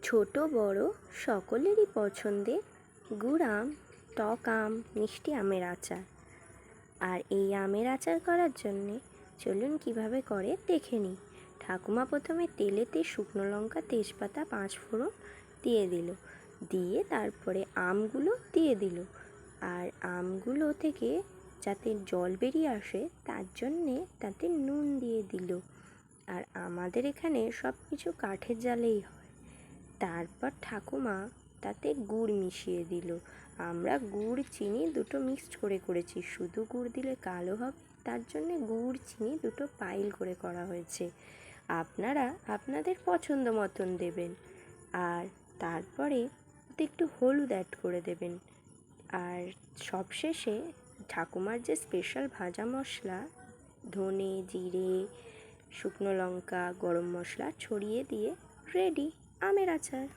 ছোট বড় সকলেরই পছন্দের গুড় আম, টক আম, মিষ্টি আমের আচার। আর এই আমের আচার করার জন্যে চলুন কিভাবে করে দেখে নিই। ঠাকুমা প্রথমে তেলেতে শুকনো লঙ্কা, তেজপাতা, পাঁচফোড়ন দিয়ে দিল, দিয়ে তারপরে আমগুলো দিয়ে দিল। আর আমগুলো থেকে যাতে জল বেরিয়ে আসে তার জন্যে তাতে নুন দিয়ে দিল। আর আমাদের এখানে সব কিছু কাঠের জালেই হয়। তারপর ঠাকুমা তাতে গুড় মিশিয়ে দিল। আমরা গুড় চিনি দুটো মিক্সড করে করেছি, শুধু গুড় দিলে কালো হবে, তার জন্যে গুড় চিনি দুটো পাইল করে করা হয়েছে। আপনারা আপনাদের পছন্দ মতন দেবেন। আর তারপরে ওতে একটু হলুদ অ্যাড করে দেবেন। আর সবশেষে ঠাকুমার যে স্পেশাল ভাজা মশলা, ধনে, জিরে, শুকনো লঙ্কা, গরম মশলা ছড়িয়ে দিয়ে রেডি আমের আচার।